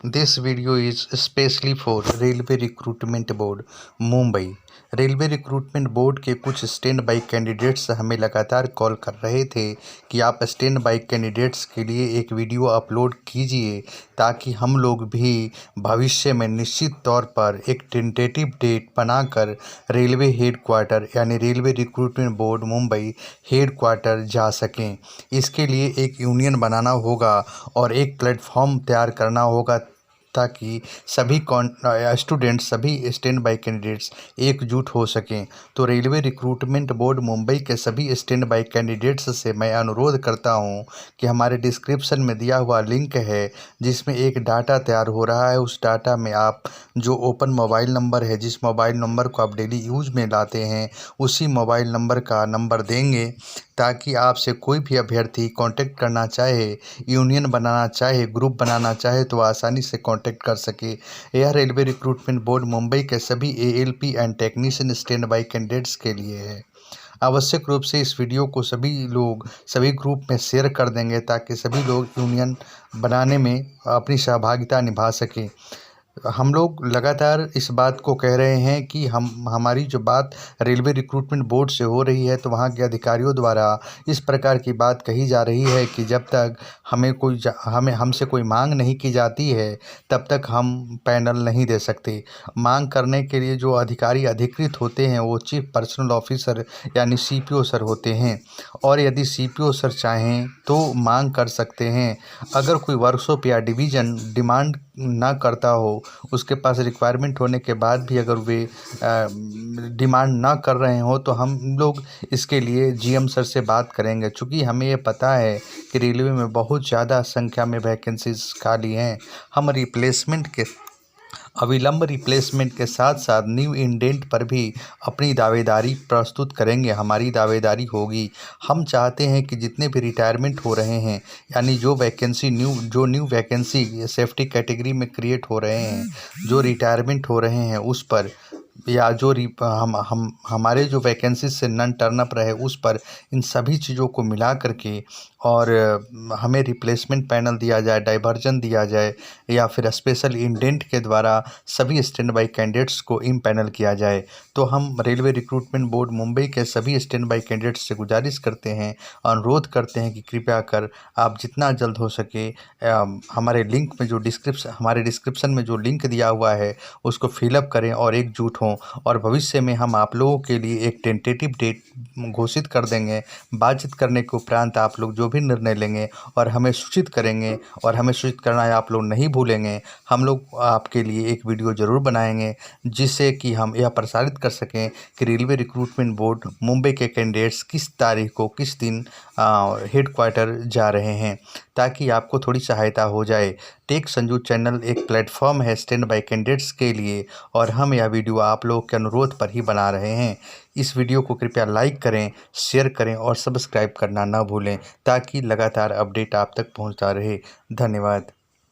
This video is especially for Railway Recruitment Board, Mumbai. Railway recruitment board के कुछ stand by candidates हमें लगातार call कर रहे थे कि आप स्टैंड बाई कैंडिडेट्स के लिए एक वीडियो अपलोड कीजिए ताकि हम लोग भी भविष्य में निश्चित तौर पर एक टेंटेटिव डेट बनाकर रेलवे हेडक्वार्टर यानी railway recruitment board Mumbai headquarter जा सकें। इसके लिए एक यूनियन बनाना होगा और एक प्लेटफॉर्म तैयार करना होगा ताकि सभी स्टूडेंट्स, सभी स्टैंड बाई कैंडिडेट्स एकजुट हो सकें। तो रेलवे रिक्रूटमेंट बोर्ड मुंबई के सभी स्टैंड बाई कैंडिडेट्स से मैं अनुरोध करता हूं कि हमारे डिस्क्रिप्शन में दिया हुआ लिंक है जिसमें एक डाटा तैयार हो रहा है। उस डाटा में आप जो ओपन मोबाइल नंबर है, जिस मोबाइल नंबर को आप डेली यूज में लाते हैं, उसी मोबाइल नंबर का नंबर देंगे ताकि आपसे कोई भी अभ्यर्थी कांटेक्ट करना चाहे, यूनियन बनाना चाहे, ग्रुप बनाना चाहे तो आसानी से कांटेक्ट कर सके। यह रेलवे रिक्रूटमेंट बोर्ड मुंबई के सभी ALP and technician stand by candidates के लिए है। आवश्यक रूप से इस वीडियो को सभी लोग सभी ग्रुप में शेयर कर देंगे ताकि सभी लोग यूनियन बनाने में अपनी सहभागिता निभा सकें। हम लोग लगातार इस बात को कह रहे हैं कि हमारी जो बात रेलवे रिक्रूटमेंट बोर्ड से हो रही है तो वहाँ के अधिकारियों द्वारा इस प्रकार की बात कही जा रही है कि जब तक हमसे कोई मांग नहीं की जाती है तब तक हम पैनल नहीं दे सकते। मांग करने के लिए जो अधिकारी अधिकृत होते हैं वो चीफ पर्सनल ऑफिसर यानी CPO सर होते हैं और यदि CPO सर चाहें तो मांग कर सकते हैं। अगर कोई वर्कशॉप या डिवीज़न डिमांड ना करता हो, उसके पास रिक्वायरमेंट होने के बाद भी अगर वे डिमांड ना कर रहे हो तो हम लोग इसके लिए GM सर से बात करेंगे। चूँकि हमें ये पता है कि रेलवे में बहुत ज़्यादा संख्या में वैकेंसीज खाली हैं। हम अविलंब रिप्लेसमेंट के साथ साथ न्यू इंडेंट पर भी अपनी दावेदारी प्रस्तुत करेंगे। हमारी दावेदारी होगी। हम चाहते हैं कि जितने भी रिटायरमेंट हो रहे हैं यानी जो न्यू वैकेंसी सेफ्टी कैटेगरी में क्रिएट हो रहे हैं, जो रिटायरमेंट हो रहे हैं उस पर या जो हमारे जो वैकेंसी से नन टर्न अप रहे उस पर, इन सभी चीज़ों को मिला करके और हमें रिप्लेसमेंट पैनल दिया जाए, डाइवर्जन दिया जाए या फिर स्पेशल इंडेंट के द्वारा सभी स्टैंड बाई कैंडिडेट्स को इम पैनल किया जाए। तो हम रेलवे रिक्रूटमेंट बोर्ड मुंबई के सभी स्टैंड बाई कैंडिडेट्स से गुजारिश करते हैं, अनुरोध करते हैं कि कृपया कर आप जितना जल्द हो सके हमारे डिस्क्रिप्शन में जो लिंक दिया हुआ है उसको फिलअप करें और एकजुट हों। और भविष्य में हम आप लोगों के लिए एक टेंटेटिव डेट घोषित कर देंगे। बातचीत करने के उपरांत आप लोग जो भी निर्णय लेंगे और हमें सूचित करेंगे, और हमें सूचित करना है आप लोग नहीं भूलेंगे। हम लोग आपके लिए एक वीडियो ज़रूर बनाएंगे जिससे कि हम यह प्रसारित कर सकें कि रेलवे रिक्रूटमेंट बोर्ड मुंबई के कैंडिडेट्स किस तारीख को किस दिन हेडक्वार्टर जा रहे हैं, ताकि आपको थोड़ी सहायता हो जाए। टेक संजू चैनल एक प्लेटफॉर्म है स्टैंड बाई कैंडिडेट्स के लिए और हम यह वीडियो आप लोगों के अनुरोध पर ही बना रहे हैं। इस वीडियो को कृपया लाइक करें, शेयर करें और सब्सक्राइब करना ना भूलें ताकि लगातार अपडेट आप तक पहुंचता रहे। धन्यवाद।